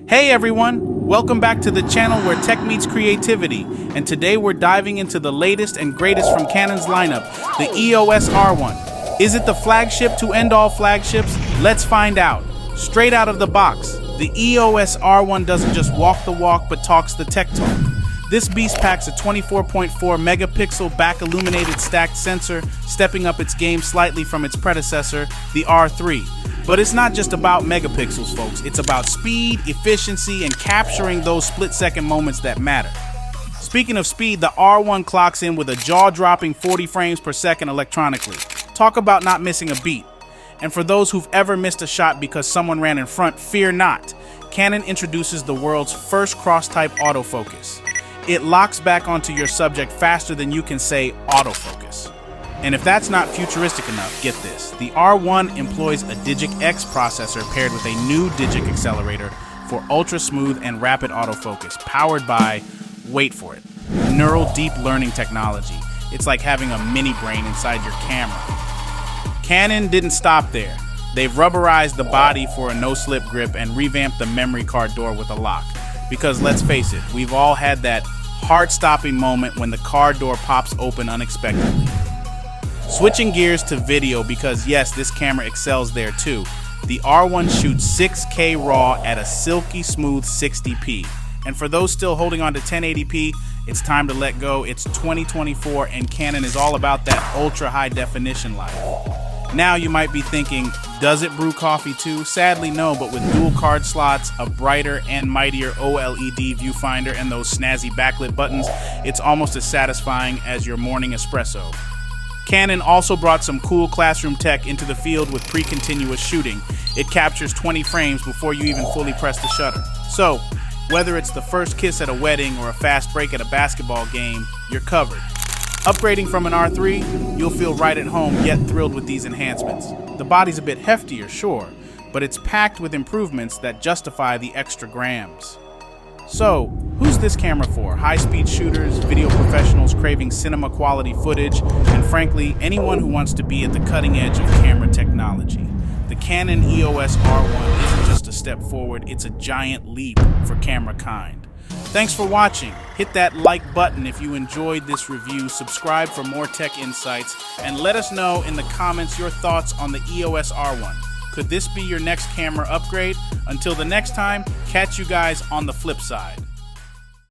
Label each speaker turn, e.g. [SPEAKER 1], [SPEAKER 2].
[SPEAKER 1] Hey everyone, welcome back to the channel where tech meets creativity, and today we're diving into the latest and greatest from Canon's lineup, the EOS R1. Is it the flagship to end all flagships? Let's find out. Straight out of the box, the EOS R1 doesn't just walk the walk but talks the tech talk. This beast packs a 24.4 megapixel back illuminated stacked sensor, stepping up its game slightly from its predecessor, the R3. But it's not just about megapixels, folks. It's about speed, efficiency, and capturing those split-second moments that matter. Speaking of speed, the R1 clocks in with a jaw-dropping 40 frames per second electronically. Talk about not missing a beat. And for those who've ever missed a shot because someone ran in front, fear not. Canon introduces the world's first cross-type autofocus. It locks back onto your subject faster than you can say autofocus. And if that's not futuristic enough, get this. The R1 employs a Digic X processor paired with a new Digic accelerator for ultra-smooth and rapid autofocus, powered by, wait for it, neural deep learning technology. It's like having a mini brain inside your camera. Canon didn't stop there. They've rubberized the body for a no-slip grip and revamped the memory card door with a lock. Because let's face it, we've all had that heart-stopping moment when the car door pops open unexpectedly. Switching gears to video, because yes, this camera excels there too. The R1 shoots 6K RAW at a silky smooth 60p. And for those still holding on to 1080p, it's time to let go. It's 2024 and Canon is all about that ultra high definition life. Now you might be thinking, does it brew coffee too? Sadly no, but with dual card slots, a brighter and mightier OLED viewfinder, and those snazzy backlit buttons, it's almost as satisfying as your morning espresso. Canon also brought some cool classroom tech into the field with pre-continuous shooting. It captures 20 frames before you even fully press the shutter. So, whether it's the first kiss at a wedding or a fast break at a basketball game, you're covered. Upgrading from an R3, you'll feel right at home yet thrilled with these enhancements. The body's a bit heftier, sure, but it's packed with improvements that justify the extra grams. So, who's this camera for? High-speed shooters, video professionals craving cinema-quality footage, and frankly, anyone who wants to be at the cutting edge of camera technology. The Canon EOS R1 isn't just a step forward, it's a giant leap for camera kind. Thanks for watching. Hit that like button if you enjoyed this review, subscribe for more tech insights, and let us know in the comments your thoughts on the EOS R1. Could this be your next camera upgrade? Until the next time, catch you guys on the flip side.